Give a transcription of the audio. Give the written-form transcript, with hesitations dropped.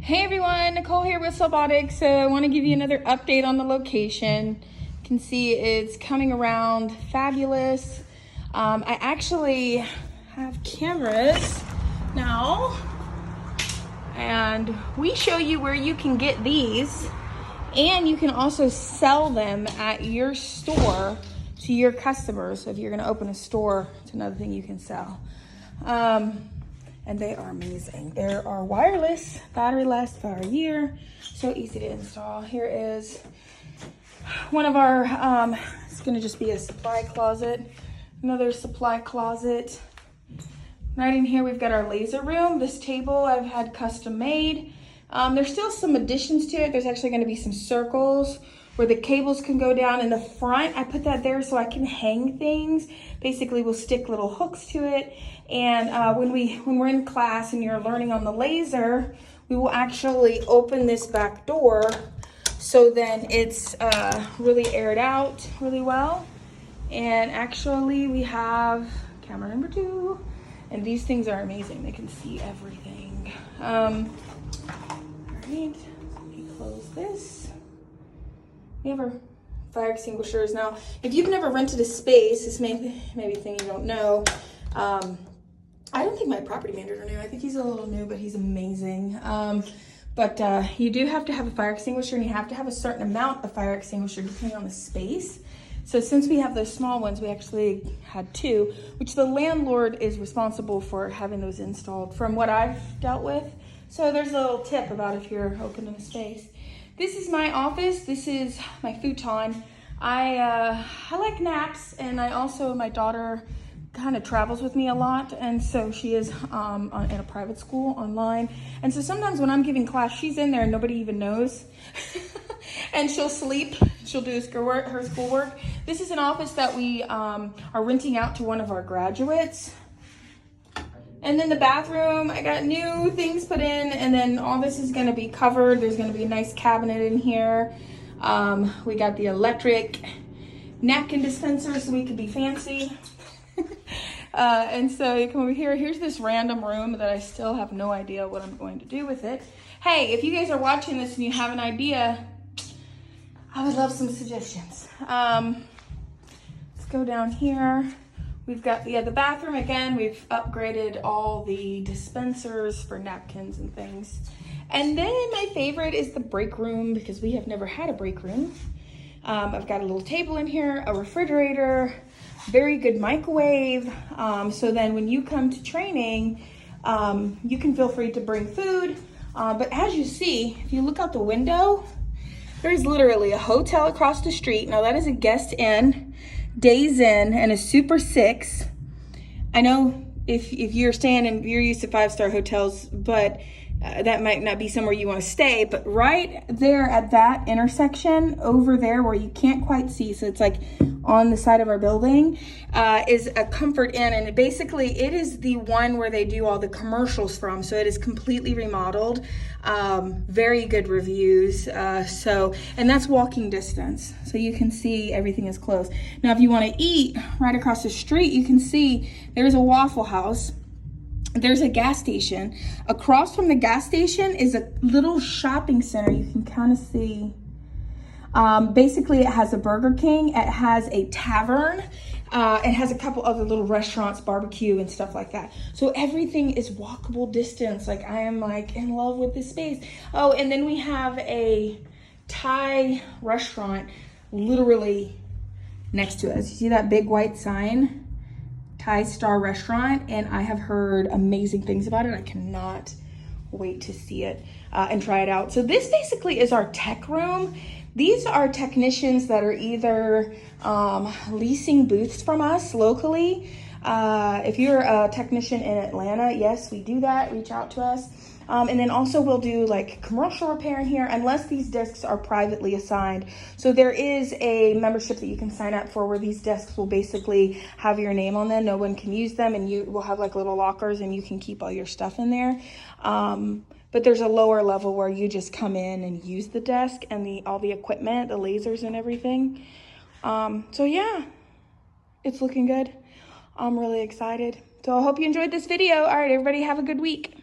Hey everyone, Nicole here with CellBotics. So I want to give you another update on the location. You can see it's coming around fabulous. I actually have cameras now, and we show you where you can get these, and you can also sell them at your store to your customers. So if you're going to open a store, it's another thing you can sell. And they are amazing. They are wireless, battery lasts for a year, so easy to install. Here is one of our, it's gonna just be a supply closet, another supply closet. Right in here, we've got our laser room. This table I've had custom made. There's still some additions to it. There's actually gonna be some circles where the cables can go down in the front. I put that there so I can hang things. Basically, we'll stick little hooks to it. And when we're in class and you're learning on the laser, we will actually open this back door so then it's really aired out really well. And actually we have camera number 2, and these things are amazing. They can see everything. All right, let me close this. We have our fire extinguishers. Now, if you've never rented a space, this may be a thing you don't know. I don't think my property manager knew. I think he's a little new, but he's amazing. But you do have to have a fire extinguisher, and you have to have a certain amount of fire extinguisher depending on the space. So since we have those small ones, we actually had 2, which the landlord is responsible for having those installed from what I've dealt with. So there's a little tip about if you're opening a space. This is my office. This is my futon. I like naps, and my daughter kind of travels with me a lot, and so she is in a private school online, and so sometimes when I'm giving class, she's in there and nobody even knows. And she'll sleep, she'll do her schoolwork. This is an office that we are renting out to one of our graduates. And then the bathroom, I got new things put in, and then all this is gonna be covered. There's gonna be a nice cabinet in here. We got the electric napkin dispenser so we could be fancy. And so you come over here. Here's this random room that I still have no idea what I'm going to do with it. Hey, if you guys are watching this and you have an idea, I would love some suggestions. Let's go down here. We've got the bathroom again. We've upgraded all the dispensers for napkins and things. And then my favorite is the break room, because we have never had a break room. I've got a little table in here, a refrigerator, very good microwave. So then when you come to training, you can feel free to bring food. But as you see, if you look out the window, there's literally a hotel across the street. Now that is a guest inn, days in, and a Super 6. I know if you're staying and you're used to 5-star hotels, but that might not be somewhere you want to stay. But right there at that intersection over there where you can't quite see, so it's like on the side of our building, is a Comfort Inn, and it is the one where they do all the commercials from. So it is completely remodeled, very good reviews. And that's walking distance, so you can see everything is close. Now, if you want to eat right across the street, you can see there's a Waffle House. There's a gas station. Across from the gas station is a little shopping center. You can kind of see. Basically, it has a Burger King. It has a tavern. It has a couple other little restaurants, barbecue and stuff like that. So everything is walkable distance. Like, I am like in love with this space. Oh, and then we have a Thai restaurant literally next to us. You see that big white sign? Thai Star Restaurant, and I have heard amazing things about it. I cannot wait to see it and try it out. So this basically is our tech room. These are technicians that are either leasing booths from us locally. If you're a technician in Atlanta, yes, we do that. Reach out to us. And then also we'll do like commercial repair in here, unless these desks are privately assigned. So there is a membership that you can sign up for where these desks will basically have your name on them. No one can use them, and you will have like little lockers and you can keep all your stuff in there. But there's a lower level where you just come in and use the desk and all the equipment, the lasers and everything. So yeah, it's looking good. I'm really excited. So I hope you enjoyed this video. All right, everybody have a good week.